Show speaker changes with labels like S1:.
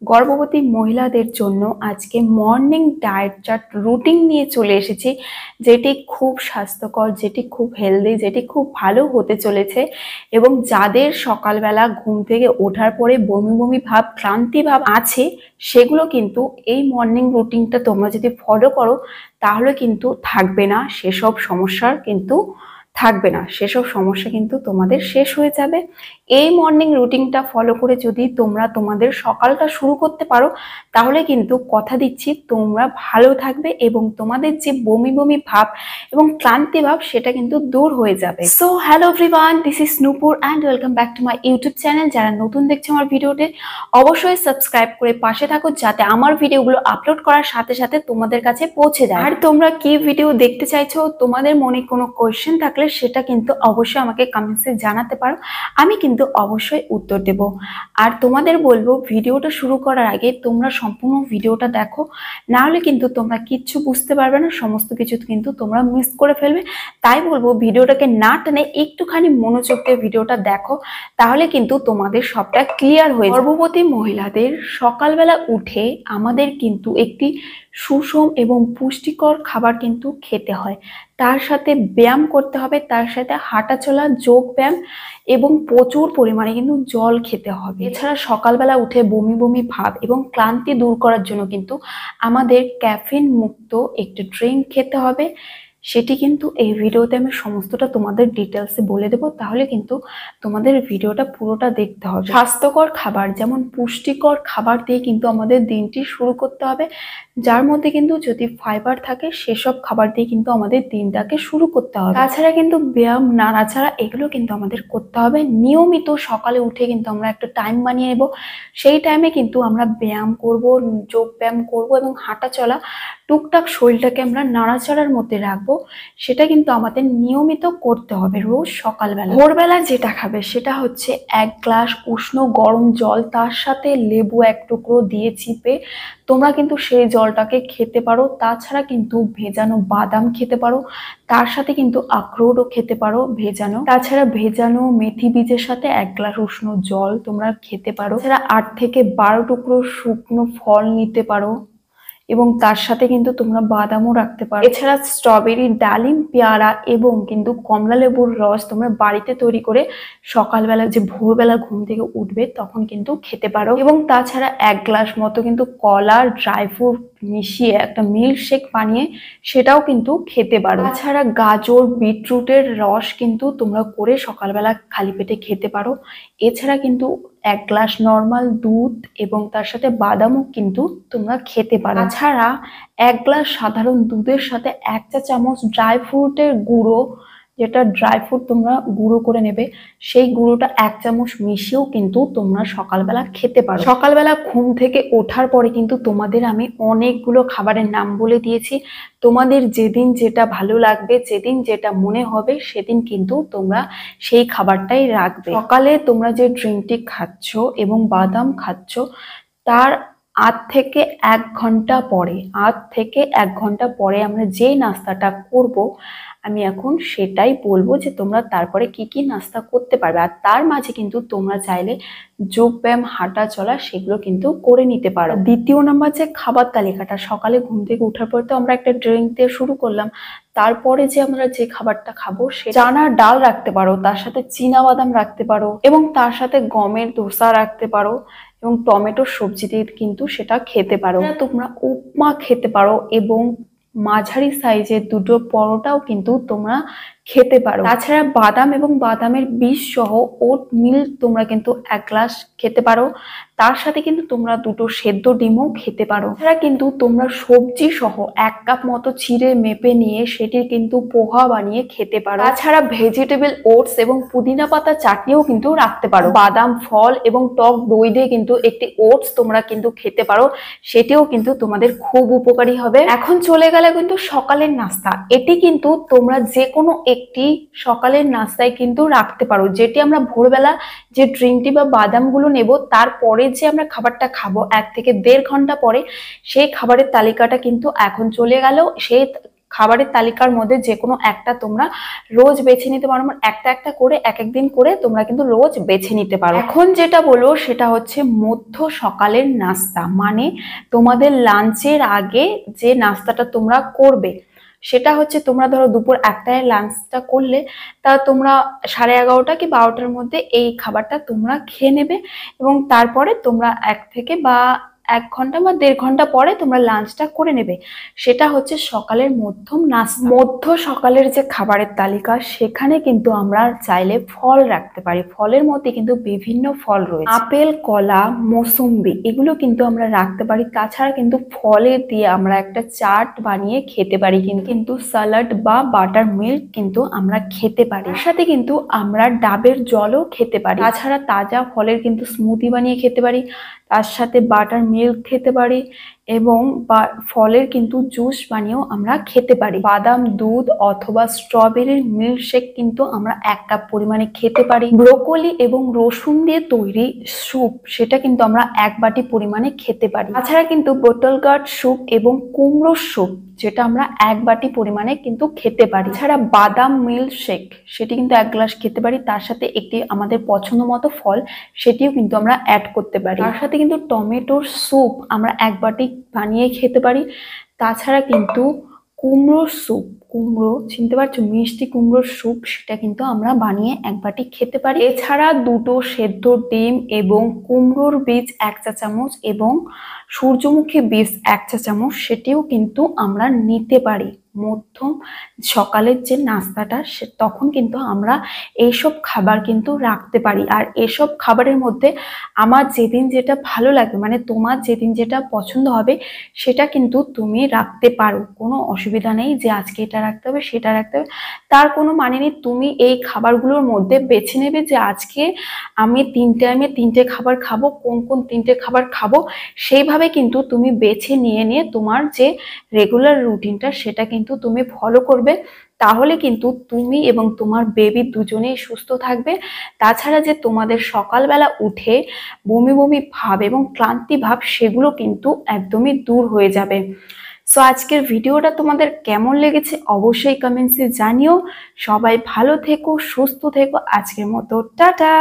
S1: গর্ভবতী মহিলাদের জন্য আজকে মর্নিং ডায়েট চার্ট রুটিন নিয়ে চলে এসেছি, যেটি খুব স্বাস্থ্যকর, যেটি খুব হেলদি, যেটি খুব ভালো হতে চলেছে। এবং যাদের সকালবেলা ঘুম থেকে ওঠার পরে বমি বমি ভাব, ক্লান্তি ভাব আছে, সেগুলো কিন্তু এই মর্নিং রুটিনটা তোমরা যদি ফলো করো তাহলে কিন্তু থাকবে না সেসব সমস্যার, সেসব সমস্যা কিন্তু তোমাদের শেষ হয়ে যাবে। এই মর্নিং রুটিনটা ফলো করে যদি তোমরা তোমাদের সকালটা শুরু করতে পারো তাহলে কিন্তু কথা দিচ্ছি তোমরা ভালো থাকবে এবং তোমাদের যে বমি বমি ভাব এবং ক্লান্তি ভাব সেটা কিন্তু দূর হয়ে যাবে। So hello everyone, this is Nupur and welcome back to my YouTube channel. যারা নতুন দেখছে আমার ভিডিওতে অবশ্যই সাবস্ক্রাইব করে পাশে থাকো, যাতে আমার ভিডিওগুলো আপলোড করার সাথে সাথে তোমাদের কাছে পৌঁছে যায়। আর তোমরা কি ভিডিও দেখতে চাইছো, তোমাদের মনে কোনো কোয়েশ্চেন থাকলে সেটা কিন্তু অবশ্যই আমাকে কমেন্টসে জানাতে পারো, আমি কিন্তু অবশ্যই উত্তর দেব। আর তোমাদের বলবো ভিডিওটা শুরু করার আগে তোমরা সম্পূর্ণ ভিডিওটা দেখো, না হলে কিন্তু তোমরা কিচ্ছু বুঝতে পারবে না, সমস্ত কিছু কিন্তু তোমরা মিস করে ফেলবে। তাই বলবো ভিডিওটাকে না টেনে একটুখানি মনোযোগ দিয়ে ভিডিওটা দেখো, তাহলে কিন্তু তোমাদের সবটা ক্লিয়ার হয়ে যাবে। গর্ভবতী মহিলাদের সকালবেলা উঠে আমাদের কিন্তু একটি সুষম এবং পুষ্টিকর খাবার কিন্তু খেতে হয়, তার সাথে ব্যায়াম করতে হবে, তার সাথে হাঁটাচলা, যোগ ব্যায়াম এবং প্রচুর পরিমাণে কিন্তু জল খেতে হবে। এছাড়া সকালবেলা উঠে বমি বমি ভাব এবং ক্লান্তি দূর করার জন্য কিন্তু আমাদের ক্যাফিন মুক্ত একটি ড্রিঙ্ক খেতে হবে। সেটি কিন্তু এই ভিডিওতে আমি সমস্তটা তোমাদের ডিটেলসে বলে দেবো, তাহলে কিন্তু তোমাদের ভিডিওটা পুরোটা দেখতে হবে। স্বাস্থ্যকর খাবার যেমন পুষ্টিকর খাবার দিয়ে কিন্তু আমাদের দিনটি শুরু করতে হবে, যার মধ্যে কিন্তু যদি ফাইবার থাকে সেসব খাবার দিয়ে কিন্তু আমাদের দিনটাকে শুরু করতে হবে। তাছাড়া কিন্তু ব্যায়াম, নাড়াচাড়া এগুলো কিন্তু আমাদের করতে হবে নিয়মিত। সকালে উঠে কিন্তু আমরা একটা টাইম বানিয়ে নেব, সেই টাইমে কিন্তু আমরা ব্যায়াম করব, যোগ ব্যায়াম করব এবং হাঁটা চলা, টুকটাক শরীরটাকে আমরা নাড়াচাড়ার মধ্যে রাখবো। সেটা কিন্তু আমাদের নিয়মিত করতে হবে রোজ সকালবেলা। ভোরবেলা যেটা খাবে সেটা হচ্ছে 1 গ্লাস উষ্ণ গরম জল, তার সাথে লেবু 1 টুকরো দিয়ে চিপে তোমরা কিন্তু সেই জলটাকে খেতে পারো। তাছাড়া কিন্তু ভেজানো বাদাম খেতে পারো, তার সাথে কিন্তু আখরোটও খেতে পারো ভেজানো। তাছাড়া ভেজানো মেথি বীজের সাথে 1 গ্লাস উষ্ণ জল তোমরা খেতে পারো। এছাড়া 8 থেকে 12 টুকরো শুকনো ফল নিতে পারো এবং তার সাথে কিন্তু তোমরা বাদামও রাখতে পারো। এছাড়া স্ট্রবেরি, ডালিম, পেয়ারা এবং কিন্তু কমলা লেবুর রস তোমরা বাড়িতে তৈরি করে সকালবেলা যে ভোরবেলা ঘুম থেকে উঠবে তখন কিন্তু খেতে পারো। এবং তাছাড়া 1 গ্লাস মতো কিন্তু কলা, ড্রাই ফ্রুট মিশিয়ে একটা মিল্ক শেক বানিয়ে সেটাও কিন্তু খেতে পারো। তাছাড়া গাজর, বিটরুটের রস কিন্তু তোমরা করে সকালবেলা খালি পেটে খেতে পারো। এছাড়া কিন্তু 1 গ্লাস নর্মাল দুধ এবং তার সাথে বাদামও কিন্তু তোমরা খেতে পারো। তাছাড়া 1 গ্লাস সাধারণ দুধের সাথে 1 চা চামচ ড্রাই ফ্রুটের গুঁড়ো, যেটা ড্রাই ফ্রুট তোমরা গুঁড়ো করে নেবে, সেই গুঁড়োটা 1 চামচ মিশিয়েও কিন্তু তোমরা সকালবেলা খেতে পারো। সকালবেলা ঘুম থেকে ওঠার পরে কিন্তু তোমাদের আমি অনেকগুলো খাবারের নাম বলে দিয়েছি, তোমাদের যেদিন যেটা ভালো লাগবে, যেদিন যেটা মনে হবে সেদিন কিন্তু তোমরা সেই খাবারটাই রাখবে। সকালে তোমরা যে ড্রিঙ্কটি খাচ্ছ এবং বাদাম খাচ্ছ তার আধ থেকে এক ঘন্টা পরে আমরা যেই নাস্তাটা করব, আমি এখন সেটাই বলবো যে তোমরা তারপরে কি কি নাস্তা করতে পারবে। আর তার মাঝে কিন্তু তোমরা চাইলে যোগ ব্যায়াম, হাঁটা চলা সেগুলো কিন্তু করে নিতে পারো। দ্বিতীয় নাম্বার যে খাবার তালিকাটা, সকালে ঘুম থেকে ওঠার পর তো আমরা একটা ড্রিঙ্ক দিয়ে শুরু করলাম, তারপরে যে আমরা যে খাবারটা খাবো সে চানার ডাল রাখতে পারো, তার সাথে চীনা বাদাম রাখতে পারো এবং তার সাথে গমের ধোসা রাখতে পারো এবং টমেটোর সবজি দিয়ে কিন্তু সেটা খেতে পারো। তোমরা উপমা খেতে পারো এবং মাঝারি সাইজের 2টো পরোটাও কিন্তু তোমরা খেতে পারো। তাছাড়া বাদাম এবং বাদামের বীজ সহ ওট মিল তোমরা কিন্তু 1 গ্লাস খেতে পারো, তার সাথে কিন্তু তোমরা 2টো সেদ্ধ ডিমও খেতে পারো। এছাড়া কিন্তু তোমরা সবজি সহ 1 কাপ মতো চিড়ে মেপে নিয়ে সেটির কিন্তু পোহা বানিয়ে খেতে পারো। তাছাড়া ভেজিটেবল ওটস এবং পুদিনা পাতা চাটনিও কিন্তু রাখতে পারো। বাদাম, ফল এবং টক দই দিয়ে কিন্তু একটি ওটস তোমরা কিন্তু খেতে পারো, সেটিও কিন্তু তোমাদের খুব উপকারী হবে। এখন চলে গেলে কিন্তু সকালের নাস্তা, এটি কিন্তু তোমরা যে কোনো একটি সকালের নাস্তায় কিন্তু রাখতে পারো, যেটি আমরা ভোরবেলা যে ড্রিঙ্কটি বা বাদামগুলো নেব তারপরে যে আমরা খাবারটা খাবো 1 থেকে 1.5 ঘন্টা পরে, সেই খাবারের তালিকাটা কিন্তু এখন চলে গেল। সেই খাবারের তালিকার মধ্যে যে কোনো একটা তোমরা রোজ বেছে নিতে পারো, একটা একটা করে এক একদিন করে তোমরা কিন্তু রোজ বেছে নিতে পারো। এখন যেটা বলবো সেটা হচ্ছে মধ্য সকালের নাস্তা, মানে তোমাদের লাঞ্চের আগে যে নাস্তাটা তোমরা করবে সেটা হচ্ছে, তোমরা ধরো দুপুর 1টায় লাঞ্চটা করলে, তা তোমরা 11:30 কি 12টার মধ্যে এই খাবারটা তোমরা খেয়ে নেবে এবং তারপরে তোমরা 1 থেকে বা 1 ঘন্টা বা 1.5 ঘন্টা পরে তোমরা লাঞ্চটা করে নেবে। সেটা হচ্ছে সকালের মধ্যম নাস্তা। মধ্য সকালের যে খাবারের তালিকা, সেখানে কিন্তু আমরা চাইলে ফল রাখতে পারি। ফলের মধ্যে কিন্তু বিভিন্ন ফল রয়েছে, আপেল, কলা, মৌসুম্বি, এগুলো কিন্তু আমরা রাখতে পারি। তাছাড়া কিন্তু ফলের দিয়ে আমরা একটা চাট বানিয়ে খেতে পারি, কিন্তু স্যালাড বা বাটার মিল্ক কিন্তু আমরা খেতে পারি। এর সাথে কিন্তু আমরা ডাবের জলও খেতে পারি। তাছাড়া তাজা ফলের কিন্তু স্মুদি বানিয়ে খেতে পারি, তার সাথে বাটার মিল্ক খেতে পারি এবং ফলের কিন্তু জুস বানিয়েও আমরা খেতে পারি। বাদাম দুধ অথবা স্ট্রবেরির মিল্কশেক কিন্তু আমরা 1 কাপ পরিমাণে খেতে পারি। ব্রোকলি এবং রসুন দিয়ে তৈরি স্যুপ, সেটা কিন্তু আমরা 1 বাটি পরিমাণে খেতে পারি। তাছাড়া কিন্তু বোটল গার্ড স্যুপ এবং কুমড়োর স্যুপ, যেটা আমরা 1 বাটি পরিমাণে কিন্তু খেতে পারি। এছাড়া বাদাম মিল্কশেক, সেটি কিন্তু 1 গ্লাস খেতে পারি। তার সাথে একটি আমাদের পছন্দ মতো ফল, সেটিও কিন্তু আমরা অ্যাড করতে পারি। তার সাথে কিন্তু টমেটোর স্যুপ আমরা 1 বাটি বানিয়ে খেতে পারি। তাছাড়া কিন্তু কুমড়োর স্যুপ, কুমড়ো চিনতে পারছো, মিষ্টি কুমড়োর স্যুপ, সেটা কিন্তু আমরা বানিয়ে 1 বাটি খেতে পারি। এছাড়া 2টো সেদ্ধ ডিম এবং কুমড়োর বীজ 1 চা চামচ এবং সূর্যমুখী বীজ 1 চা চামচ, সেটিও কিন্তু আমরা নিতে পারি। মধ্যম সকালের যে নাস্তাটা, তখন কিন্তু আমরা এইসব খাবার কিন্তু রাখতে পারি। আর এসব খাবারের মধ্যে আমার যেদিন যেটা ভালো লাগবে, মানে তোমার যেদিন যেটা পছন্দ হবে, সেটা কিন্তু তুমি রাখতে পারো। কোনো অসুবিধা নেই যে আজকে এটা রাখতে হবে সেটা রাখতে হবে, তার কোনো মানে নেই। তুমি এই খাবারগুলোর মধ্যে বেছে নেবে যে আজকে আমি 3 টাইমে 3টে খাবার খাবো, কোন কোন 3টে খাবার খাবো, সেইভাবে কিন্তু তুমি বেছে নিয়ে তোমার যে রেগুলার রুটিনটা, সেটা কিন্তু তুমি ফলো করবে। তাহলে কিন্তু তুমি এবং তোমার বেবি দুজনেই সুস্থ থাকবে। তাছাড়া যে তোমাদের সকালবেলা উঠে বমি বমি ভাব এবং ক্লান্তি ভাব, সেগুলো কিন্তু একদমই দূর হয়ে যাবে। সো আজকের ভিডিওটা তোমাদের কেমন লেগেছে অবশ্যই কমেন্টসে জানিও। সবাই ভালো থেকো, সুস্থ থেকো। আজকের মতো টাটা।